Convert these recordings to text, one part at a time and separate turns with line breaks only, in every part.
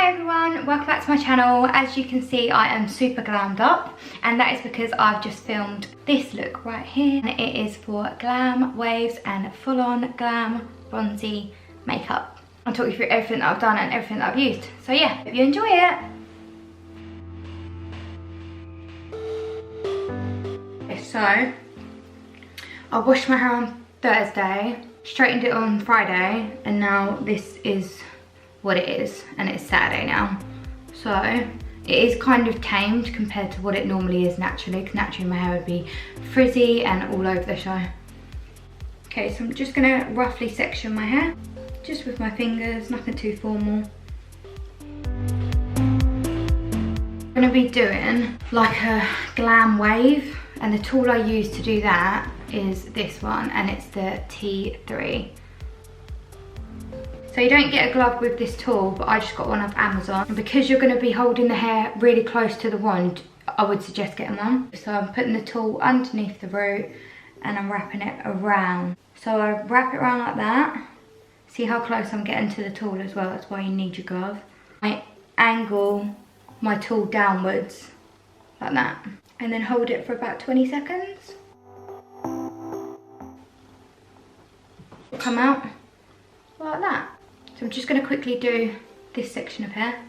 Hi everyone, welcome back to my channel. As you can see, I am super glammed up, and that is because I've just filmed this look right here, and it is for glam, waves and full-on glam bronzy makeup. I'll talk you through everything that I've done and everything that I've used. So yeah, hope you enjoy it. Okay, so I washed my hair on Thursday, straightened it on Friday, and now this is what it is, and it's Saturday now. So it is kind of tamed compared to what it normally is naturally, because naturally my hair would be frizzy and all over the show. Okay, so I'm just gonna roughly section my hair, just with my fingers, nothing too formal. I'm gonna be doing like a glam wave, and the tool I use to do that is this one, and it's the T3. So you don't get a glove with this tool, but I just got one off Amazon. And because you're going to be holding the hair really close to the wand, I would suggest getting one. So I'm putting the tool underneath the root and I'm wrapping it around. So I wrap it around like that. See how close I'm getting to the tool as well, that's why you need your glove. I angle my tool downwards like that. And then hold it for about 20 seconds. Come out like that. So I'm just going to quickly do this section of hair.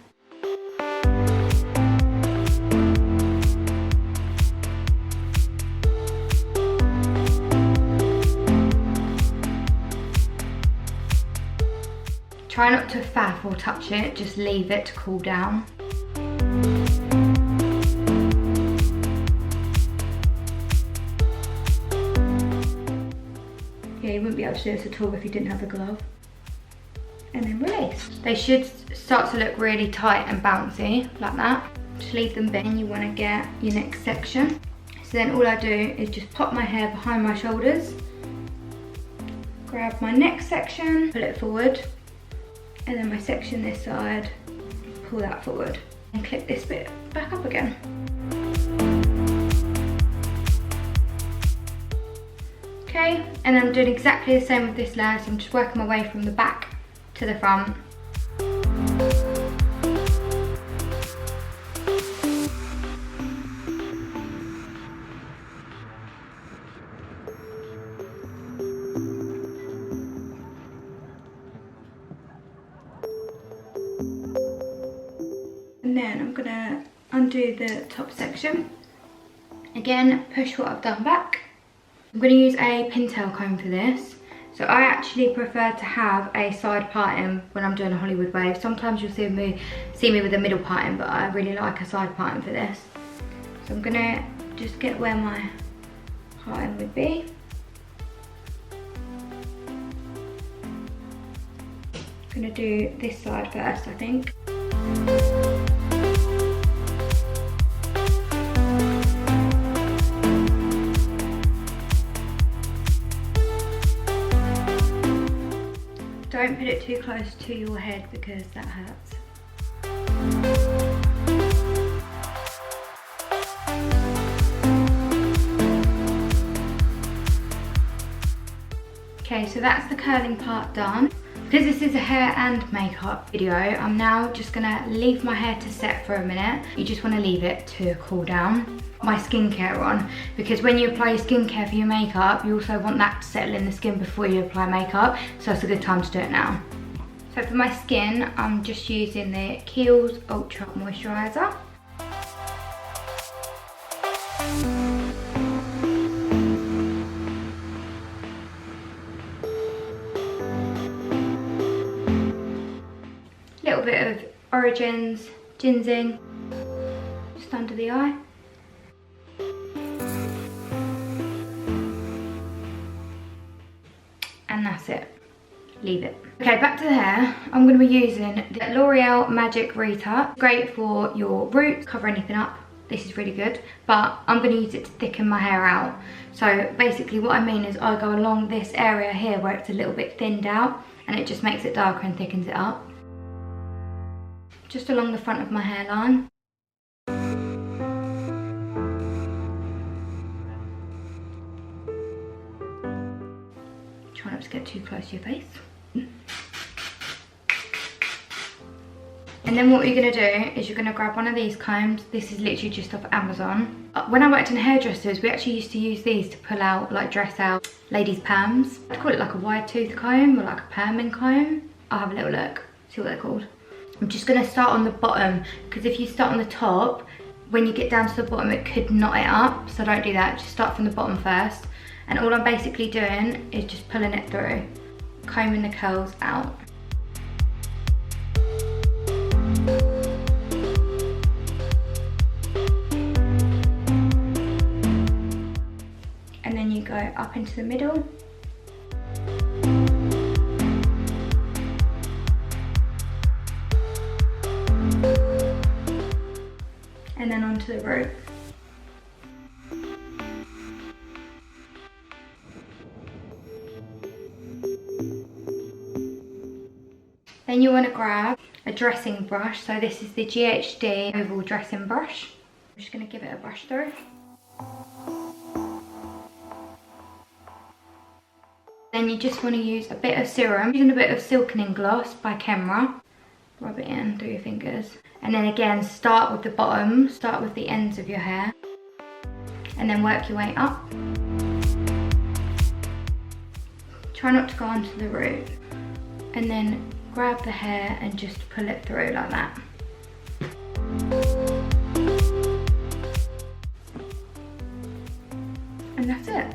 Try not to faff or touch it, just leave it to cool down. Yeah, you wouldn't be able to do this at all if you didn't have a glove. And then release. They should start to look really tight and bouncy, like that. Just leave them there, and you want to get your next section. So then all I do is just pop my hair behind my shoulders, grab my next section, pull it forward, and then my section this side, pull that forward, and clip this bit back up again. Okay, and then I'm doing exactly the same with this layer, so I'm just working my way from the back to the front. And then I'm gonna undo the top section. Again, push what I've done back. I'm gonna use a pintail comb for this. So I actually prefer to have a side parting when I'm doing a Hollywood wave. Sometimes you'll see me with a middle parting, but I really like a side parting for this. So I'm gonna just get where my parting would be. I'm gonna do this side first, I think. Don't put it too close to your head because that hurts. Okay, so that's the curling part done. Because this is a hair and makeup video, I'm now just gonna leave my hair to set for a minute. You just wanna leave it to cool down. My skincare on, because when you apply your skincare for your makeup, you also want that to settle in the skin before you apply makeup, so it's a good time to do it now. So for my skin, I'm just using the KIEHL'S Ultra Moisturizer. Little bit of Origins GINZING just under the eye. And that's it. Leave it. Okay, back to the hair. I'm going to be using the L'Oreal Magic Retouch. Great for your roots, cover anything up. This is really good, but I'm going to use it to thicken my hair out. So basically what I mean is I go along this area here where it's a little bit thinned out, and it just makes it darker and thickens it up. Just along the front of my hairline. Try not to get too close to your face. And then what you're going to do is you're going to grab one of these combs. This is literally just off Amazon. When I worked in hairdressers, we actually used to use these to pull out, like dress out ladies' perms. I'd call it like a wide tooth comb or like a perming comb. I'll have a little look, see what they're called. I'm just going to start on the bottom, because if you start on the top, when you get down to the bottom it could knot it up, so don't do that. Just start from the bottom first. And all I'm basically doing is just pulling it through, combing the curls out. And then you go up into the middle. And then onto the root. Then you want to grab a dressing brush. So this is the GHD oval dressing brush. I'm just going to give it a brush through. Then you just want to use a bit of serum. Using a bit of Silkening gloss by KENRA. Rub it in through your fingers. And then again, start with the bottom, start with the ends of your hair. And then work your way up. Try not to go onto the root. And then grab the hair and just pull it through like that. And that's it.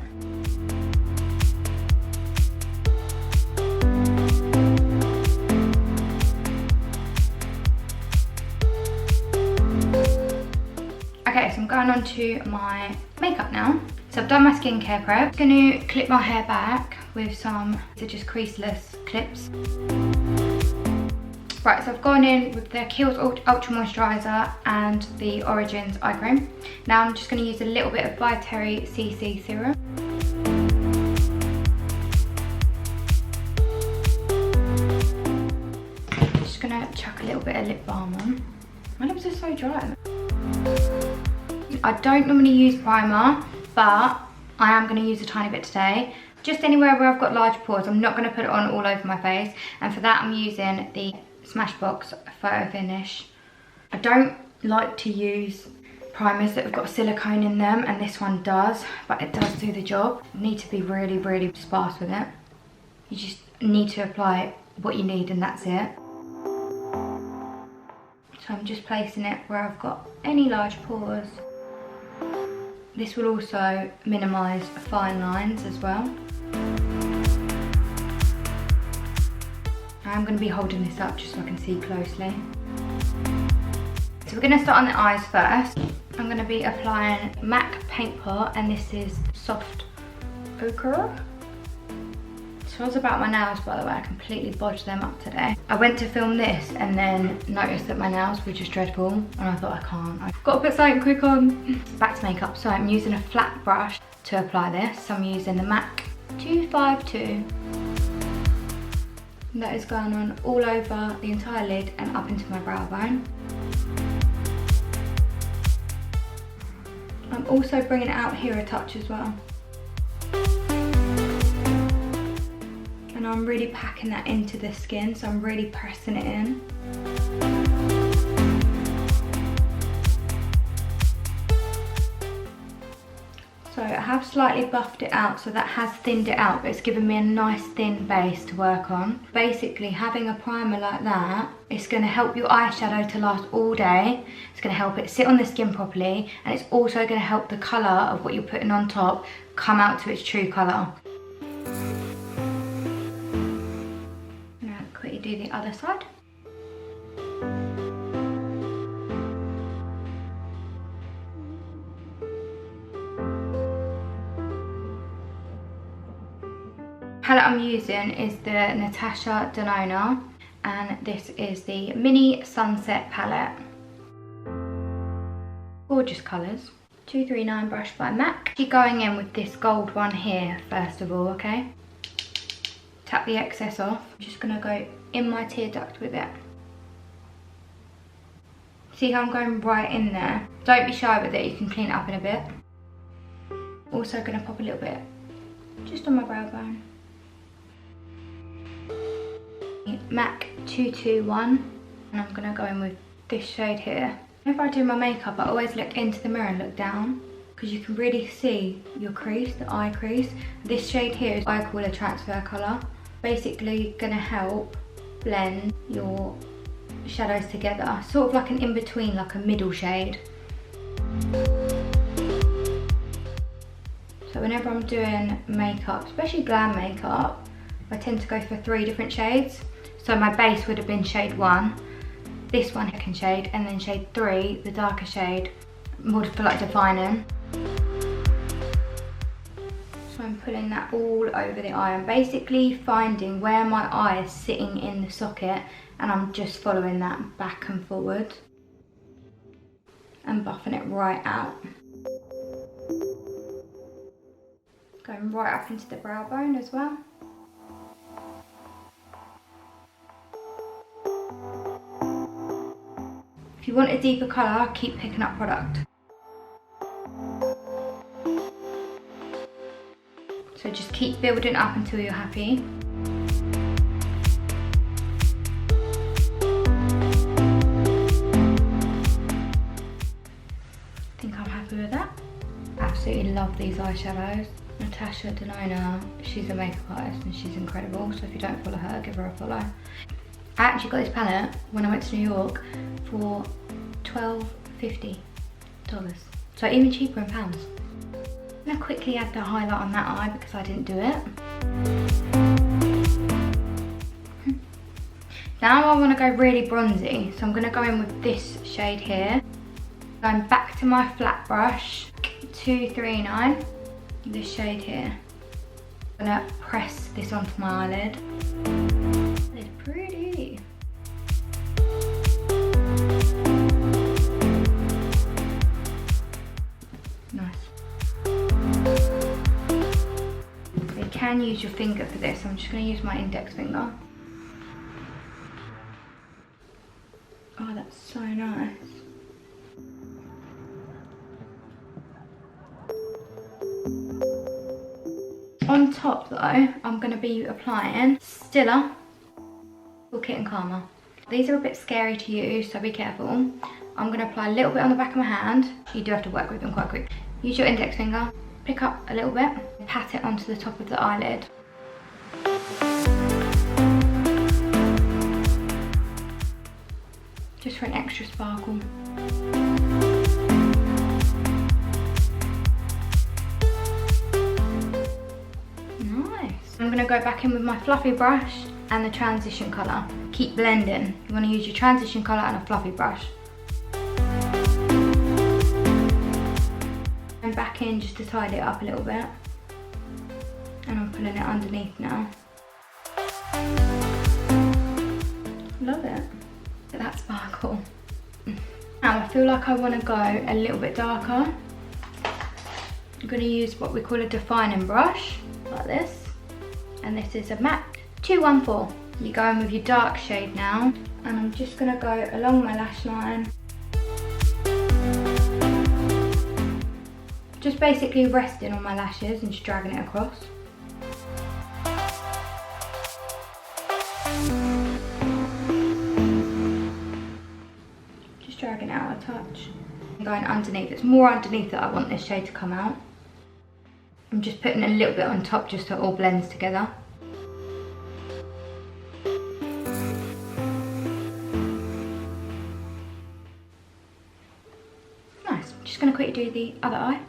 Okay, so I'm going on to my makeup now. So I've done my skincare prep. I'm going to clip my hair back with some, they're just creaseless clips. Right, so I've gone in with the KIEHL'S Ultra Moisturizer and the Origins eye cream. Now I'm just going to use a little bit of By Terry CC serum. Just going to chuck a little bit of lip balm on. My lips are so dry. I don't normally use primer, but I am going to use a tiny bit today. Just anywhere where I've got large pores. I'm not going to put it on all over my face. And for that I'm using the SMASHBOX PHOTOFINISH. I don't like to use primers that have got silicone in them, and this one does, but it does do the job. You need to be really, really sparse with it. You just need to apply what you need and that's it. So I'm just placing it where I've got any large pores. This will also minimise fine lines as well. I'm going to be holding this up just so I can see closely. So we're going to start on the eyes first. I'm going to be applying MAC Paint Pot, and this is Soft Ochre. It smells about my nails, by the way. I completely bodged them up today. I went to film this and then noticed that my nails were just dreadful, and I thought I can't. I've got to put something quick on. Back to makeup. So I'm using a flat brush to apply this. So I'm using the MAC 252. That is going on all over the entire lid and up into my brow bone. I'm also bringing it out here a touch as well. And I'm really packing that into the skin, so I'm really pressing it in. So I have slightly buffed it out, so that has thinned it out, but it's given me a nice thin base to work on. Basically, having a primer like that, it's going to help your eyeshadow to last all day. It's going to help it sit on the skin properly, and it's also going to help the colour of what you're putting on top come out to its true colour. Now quickly do the other side. Palette I'm using is the Natasha Denona, and this is the Mini Sunset palette. Gorgeous colours. 239 brush by MAC. Keep going in with this gold one here first of all, okay? Tap the excess off. I'm just going to go in my tear duct with it. See how I'm going right in there? Don't be shy with it, you can clean it up in a bit. Also going to pop a little bit just on my brow bone. MAC 221 And I'm gonna go in with this shade here. Whenever I do my makeup, I always look into the mirror and look down, because you can really see your crease, the eye crease. This shade here, I call a transfer colour. Basically gonna help blend your shadows together. Sort of like an in-between, like a middle shade. So whenever I'm doing makeup, especially glam makeup, I tend to go for 3 different shades. So my base would have been shade 1, this one second shade, and then shade 3, the darker shade, more for like defining. So I'm pulling that all over the eye. I'm basically finding where my eye is sitting in the socket, and I'm just following that back and forward and buffing it right out. Going right up into the brow bone as well. If you want a deeper colour, keep picking up product. So just keep building up until you're happy. I think I'm happy with that. Absolutely love these eyeshadows. Natasha Denona, she's a makeup artist and she's incredible, so if you don't follow her, give her a follow. I actually got this palette when I went to New York for $12.50. So even cheaper in pounds. I'm gonna quickly add the highlight on that eye because I didn't do it. Now I want to go really bronzy, so I'm gonna go in with this shade here. Going back to my flat brush, 239, this shade here. I'm gonna press this onto my eyelid. It's pretty. Nice. You can use your finger for this. I'm just gonna use my index finger. Oh, that's so nice. On top though, I'm going to be applying Stiller, Kit and Karma. These are a bit scary to use, so be careful. I'm going to apply a little bit on the back of my hand. You do have to work with them quite quick. Use your index finger, pick up a little bit, pat it onto the top of the eyelid. Just for an extra sparkle. I'm going to go back in with my fluffy brush and the transition colour. Keep blending. You want to use your transition colour and a fluffy brush. And back in just to tidy it up a little bit. And I'm pulling it underneath now. Love it. Look at that sparkle. Now I feel like I want to go a little bit darker. I'm going to use what we call a defining brush, like this. And this is a MAC 214. You go in with your dark shade now, and I'm just going to go along my lash line. Just basically resting on my lashes and just dragging it across. Just dragging it out a touch. I'm going underneath. It's more underneath that I want this shade to come out. I'm just putting a little bit on top just so it all blends together. Nice. Just going to quickly do the other eye.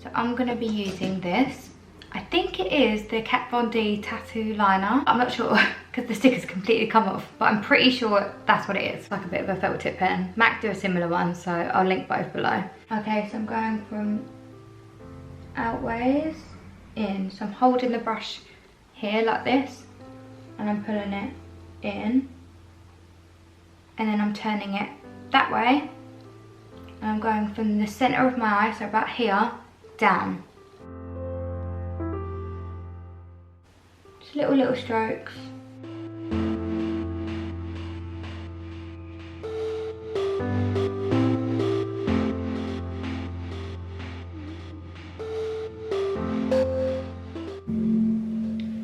So I'm going to be using this. I think it is the Kat Von D tattoo liner. I'm not sure because the sticker's completely come off, but I'm pretty sure that's what it is. It's like a bit of a felt tip pen. MAC do a similar one, so I'll link both below. Okay, so I'm going from outways in. So I'm holding the brush here like this, and I'm pulling it in, and then I'm turning it that way, and I'm going from the center of my eye, so about here, down. Just little strokes.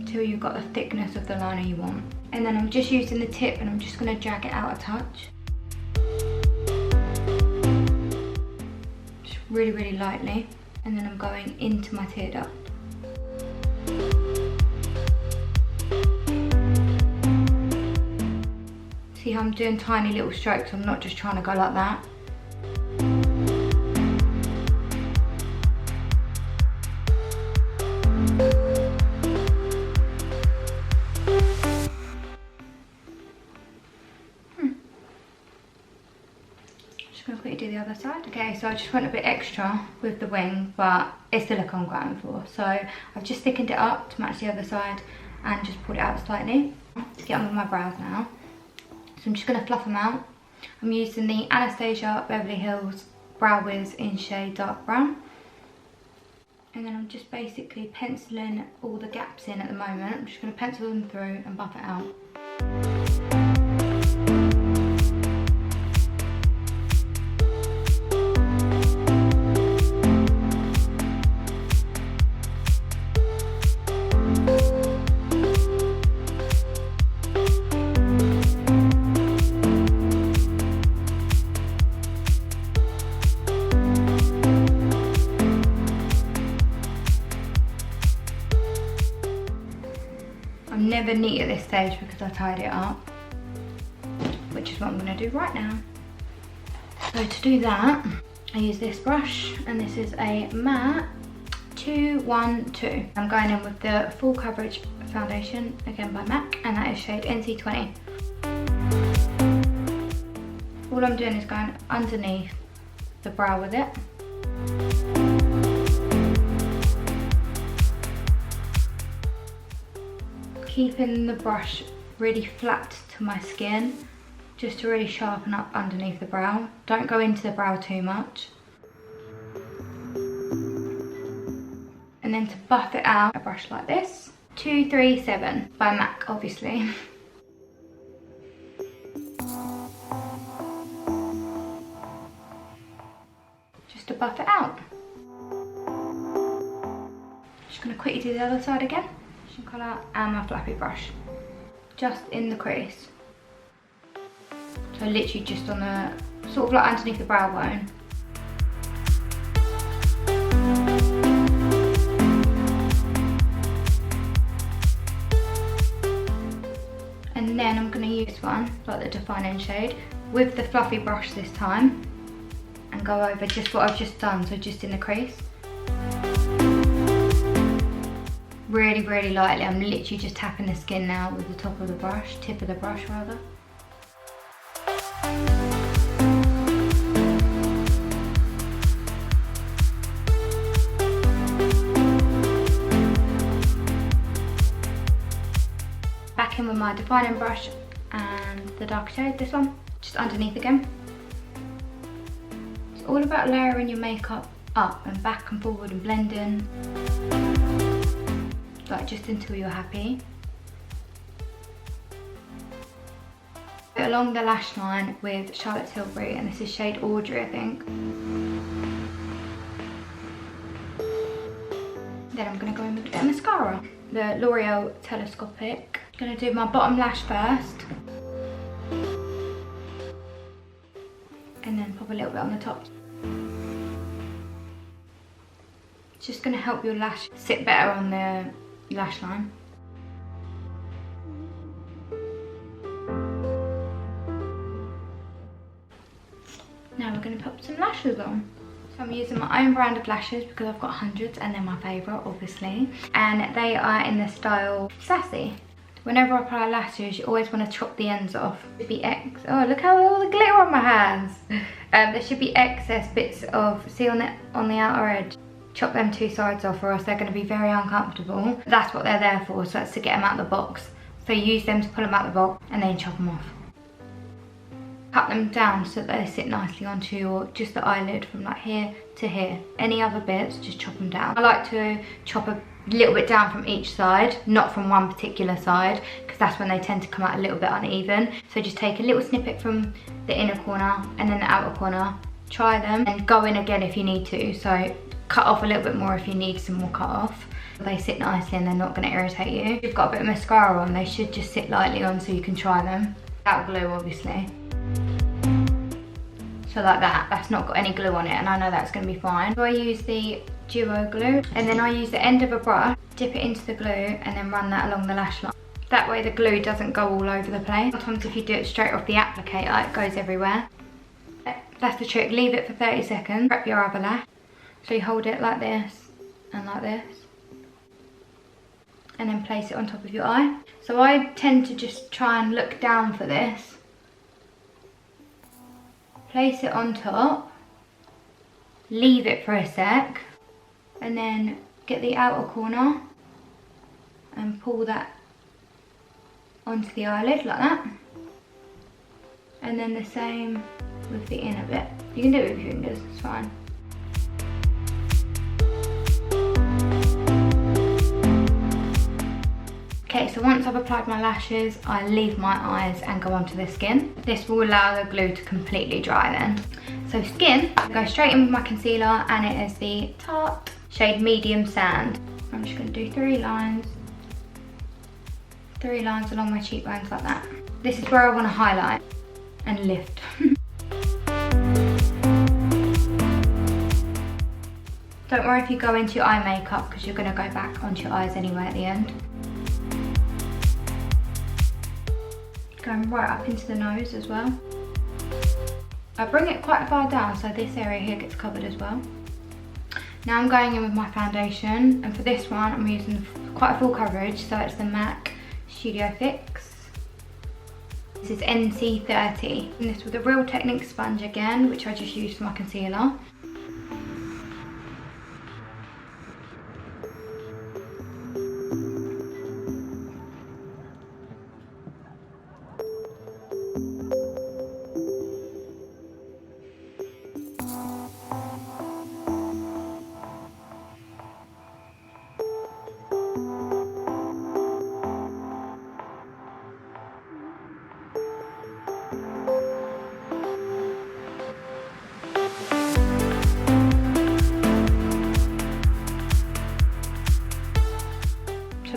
Until you've got the thickness of the liner you want. And then I'm just using the tip and I'm just going to drag it out a touch. really, really lightly. And then I'm going into my tear duct. See how I'm doing tiny little strokes, I'm not just trying to go like that. Just gonna quickly do the other side. Okay, so I just went a bit extra with the wing, but it's the look I'm going for. So I've just thickened it up to match the other side and just pulled it out slightly. Let's get on with my brows now. So I'm just gonna fluff them out. I'm using the Anastasia Beverly Hills Brow Wiz in shade dark brown. And then I'm just basically penciling all the gaps in at the moment. I'm just gonna pencil them through and buff it out. I'm never neat at this stage because I tied it up, which is what I'm going to do right now. So to do that, I use this brush, and this is a matte 212. I'm going in with the full coverage foundation, again by MAC, and that is shade NC20. All I'm doing is going underneath the brow with it. Keeping the brush really flat to my skin, just to really sharpen up underneath the brow. Don't go into the brow too much. And then to buff it out, a brush like this. 237 by MAC, obviously. Just to buff it out. Just gonna quickly do the other side again. Colour and my fluffy brush, just in the crease. So literally just on the, sort of like underneath the brow bone. And then I'm going to use one, like the defining shade, with the fluffy brush this time, and go over just what I've just done, so just in the crease. Really, really lightly. I'm literally just tapping the skin now with the top of the brush, tip of the brush rather. Back in with my defining brush and the dark shade, this one, just underneath again. It's all about layering your makeup up and back and forward and blending. Like just until you're happy. Along the lash line with Charlotte Tilbury, and this is shade Audrey, I think. Then I'm going to go in with a bit of mascara. The L'Oreal Telescopic. I'm going to do my bottom lash first. And then pop a little bit on the top. It's just going to help your lash sit better on the lash line. Now we're going to pop some lashes on. So I'm using my own brand of lashes because I've got hundreds and they're my favourite, obviously. And they are in the style Sassy. Whenever I apply lashes, you always want to chop the ends off. There should be oh, look how all the glitter on my hands. There should be excess bits of, see on the outer edge. Chop them two sides off or else they're going to be very uncomfortable. That's what they're there for, so that's to get them out of the box. So use them to pull them out of the box and then chop them off. Cut them down so that they sit nicely onto your, just the eyelid from like here to here. Any other bits, just chop them down. I like to chop a little bit down from each side, not from one particular side, because that's when they tend to come out a little bit uneven. So just take a little snippet from the inner corner and then the outer corner, try them and go in again if you need to. So cut off a little bit more if you need some more cut off. They sit nicely and they're not going to irritate you. If you've got a bit of mascara on, they should just sit lightly on so you can try them. Without glue, obviously. So So like that, that's not got any glue on it, and I know that's gonna be fine. So I use the duo glue, and then I use the end of a brush, dip it into the glue, and then run that along the lash line. That way the glue doesn't go all over the place. Sometimes if you do it straight off the applicator, it goes everywhere. That's the trick, leave it for 30 seconds, prep your other lash. So you hold it like this, and like this. And then place it on top of your eye. So I tend to just try and look down for this. Place it on top, leave it for a sec, and then get the outer corner and pull that onto the eyelid like that. And then the same with the inner bit. You can do it with your fingers, it's fine. Okay, so once I've applied my lashes, I leave my eyes and go onto the skin. This will allow the glue to completely dry then. So skin, I go straight in with my concealer, and it is the Tarte shade Medium Sand. I'm just gonna do 3 lines. 3 lines along my cheekbones like that. This is where I wanna highlight and lift. Don't worry if you go into your eye makeup, because you're gonna go back onto your eyes anyway at the end. Going right up into the nose as well. I bring it quite far down, so this area here gets covered as well. Now I'm going in with my foundation, and for this one I'm using quite a full coverage, so it's the MAC Studio Fix. This is NC30. And this with a Real Technique sponge again, which I just used for my concealer.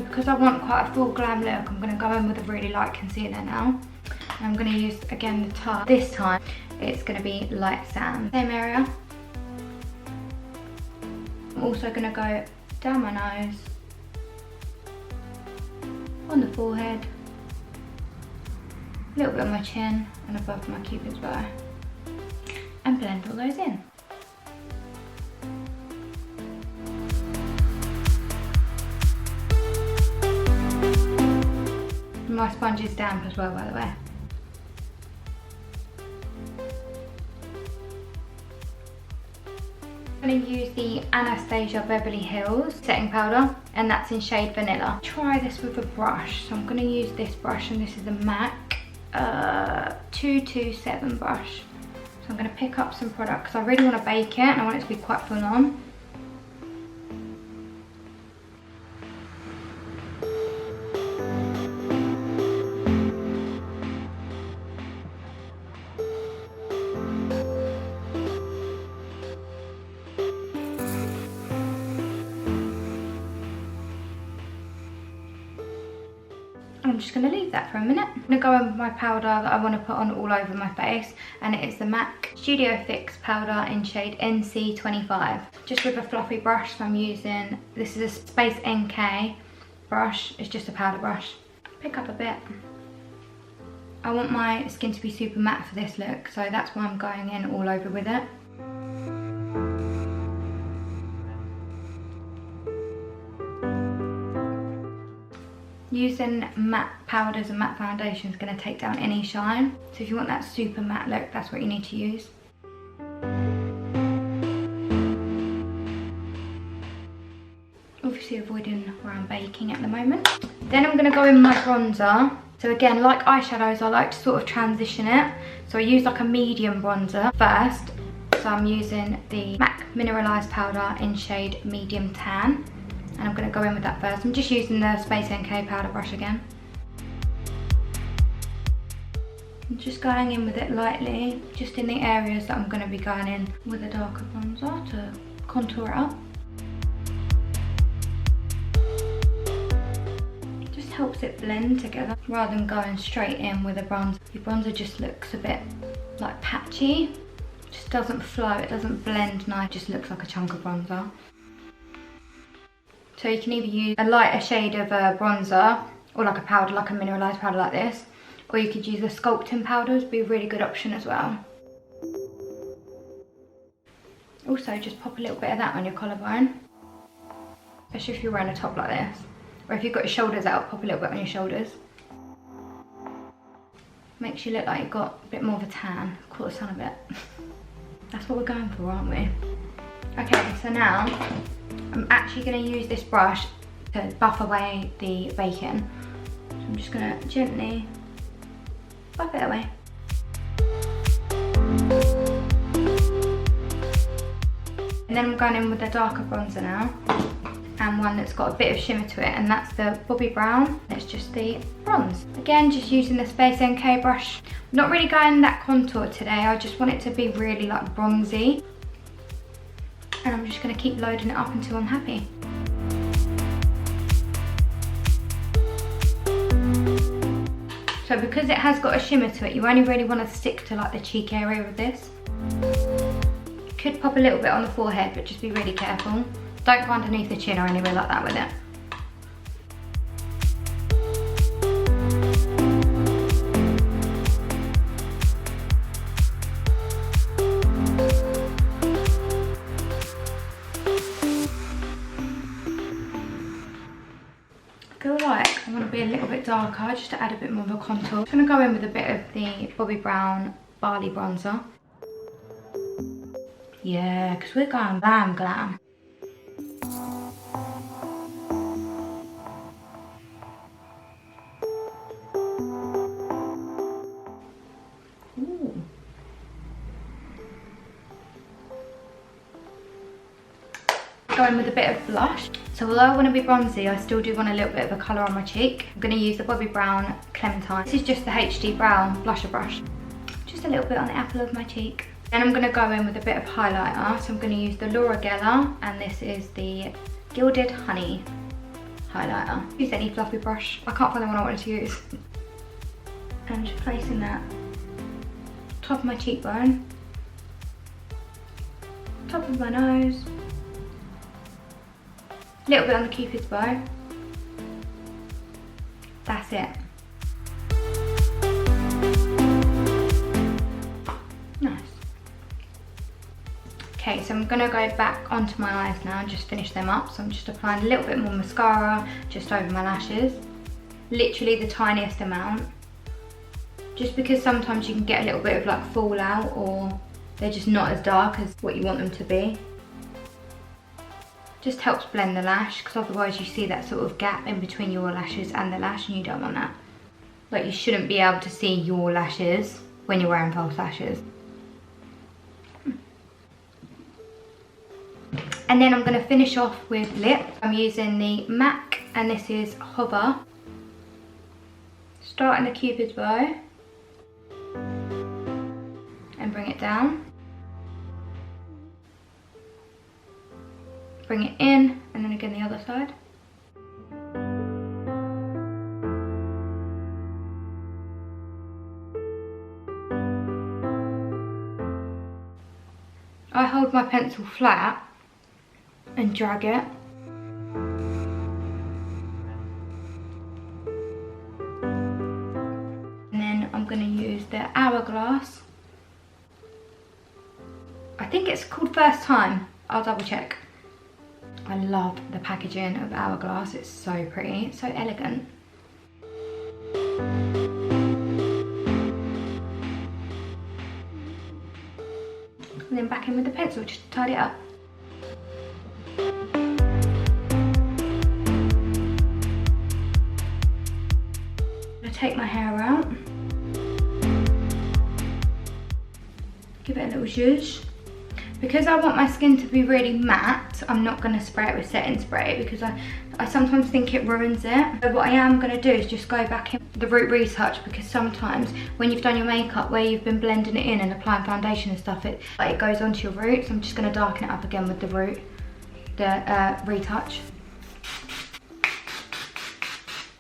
Because I want quite a full glam look, I'm going to go in with a really light concealer now. And I'm going to use, again, the Tarte. This time, it's going to be light sand. Same area. I'm also going to go down my nose, on the forehead, a little bit on my chin, and above my cupid's bow. And blend all those in. My sponge is damp as well, by the way. I'm going to use the Anastasia Beverly Hills setting powder, and that's in shade Vanilla. Try this with a brush, so I'm going to use this brush, and this is a MAC 227 brush. So I'm going to pick up some product because I really want to bake it and I want it to be quite full on. I'm just going to leave that for a minute. I'm going to go in with my powder that I want to put on all over my face, and it is the MAC Studio Fix powder in shade NC25. Just with a fluffy brush, so I'm using, this is a Space NK brush, it's just a powder brush. Pick up a bit. I want my skin to be super matte for this look, so that's why I'm going in all over with it. Using matte powders and matte foundation is going to take down any shine. So if you want that super matte look, that's what you need to use. Obviously avoiding where I'm baking at the moment. Then I'm going to go in my bronzer. So again, like eyeshadows, I like to sort of transition it. So I use like a medium bronzer first. So I'm using the MAC Mineralize powder in shade Medium Tan. And I'm going to go in with that first. I'm just using the Space NK powder brush again. I'm just going in with it lightly, just in the areas that I'm going to be going in with a darker bronzer to contour it up. It just helps it blend together rather than going straight in with a bronzer. Your bronzer just looks a bit like patchy. Just doesn't flow, it doesn't blend nice, it just looks like a chunk of bronzer. So you can either use a lighter shade of bronzer, or like a powder, like a mineralized powder like this, or you could use the sculpting powders, be a really good option as well. Also, just pop a little bit of that on your collarbone, especially if you're wearing a top like this, or if you've got your shoulders out, pop a little bit on your shoulders. Makes you look like you've got a bit more of a tan, caught the sun a bit. That's what we're going for, aren't we? Okay, so now I'm actually going to use this brush to buff away the bacon. So I'm just going to gently buff it away. And then I'm going in with a darker bronzer now, and one that's got a bit of shimmer to it, and that's the Bobbi Brown. It's just the bronze. Again, just using the Space NK brush. I'm not really going that contour today, I just want it to be really like bronzy. And I'm just going to keep loading it up until I'm happy. So because it has got a shimmer to it, you only really want to stick to like the cheek area with this. Could pop a little bit on the forehead, but just be really careful. Don't go underneath the chin or anywhere like that with it. I feel like I want to be a little bit darker just to add a bit more of a contour. I'm going to go in with a bit of the Bobbi Brown Bali bronzer. Yeah, because we're going glam glam. Ooh. Going with a bit of blush. So although I want to be bronzy, I still do want a little bit of a colour on my cheek. I'm going to use the Bobbi Brown Clementine. This is just the HD Brown blusher brush. Just a little bit on the apple of my cheek. Then I'm going to go in with a bit of highlighter. So I'm going to use the Laura Geller, and this is the Gilded Honey highlighter. Use any fluffy brush. I can't find the one I wanted to use. And I'm just placing that top of my cheekbone, top of my nose, a little bit on the Cupid's bow. That's it. Nice. Okay, so I'm gonna go back onto my eyes now and just finish them up. So I'm just applying a little bit more mascara just over my lashes. Literally the tiniest amount. Just because sometimes you can get a little bit of like fallout, or they're just not as dark as what you want them to be. Just helps blend the lash, because otherwise you see that sort of gap in between your lashes and the lash, and you don't want that. Like, you shouldn't be able to see your lashes when you're wearing false lashes. And then I'm going to finish off with lip. I'm using the MAC, and this is Hover. Start in the Cupid's bow and bring it down. Bring it in, and then again the other side. I hold my pencil flat and drag it. And then I'm going to use the Hourglass. I think it's called First Time. I'll double check. I love the packaging of Hourglass. It's so pretty, it's so elegant. And then back in with the pencil just to tidy it up. I'm gonna take my hair out. Give it a little zhuzh. Because I want my skin to be really matte, I'm not going to spray it with setting spray, because I sometimes think it ruins it. But what I am going to do is just go back in the root retouch, because sometimes when you've done your makeup, where you've been blending it in and applying foundation and stuff, it goes onto your roots. I'm just going to darken it up again with the retouch.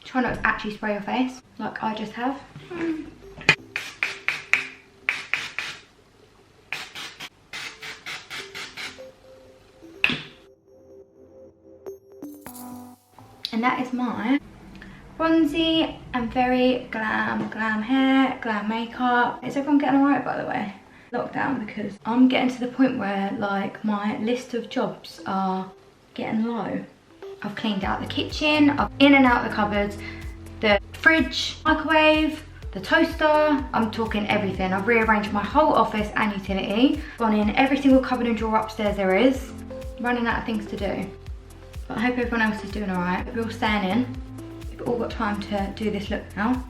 Try not to actually spray your face like I just have. And that is my bronzy and very glam hair, glam makeup. Is everyone getting alright, by the way? Lockdown, because I'm getting to the point where like my list of jobs are getting low. I've cleaned out the kitchen, I've in and out the cupboards, the fridge, microwave, the toaster, I'm talking everything. I've rearranged my whole office and utility, gone in every single cupboard and drawer upstairs there is, running out of things to do. But I hope everyone else is doing alright. We're all staying in. We've all got time to do this look now.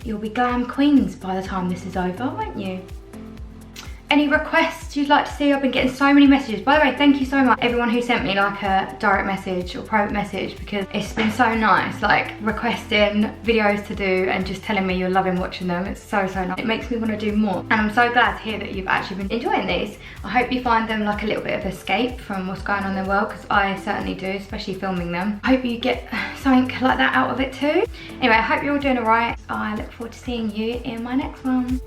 You'll be glam queens by the time this is over, won't you? Any requests you'd like to see? I've been getting so many messages. By the way, thank you so much everyone who sent me like a direct message or private message, because it's been so nice, like requesting videos to do and just telling me you're loving watching them. It's so nice. It makes me want to do more, and I'm so glad to hear that you've actually been enjoying these. I hope you find them like a little bit of escape from what's going on in the world, because I certainly do, especially filming them. I hope you get something like that out of it too. Anyway, I hope you're all doing alright. I look forward to seeing you in my next one.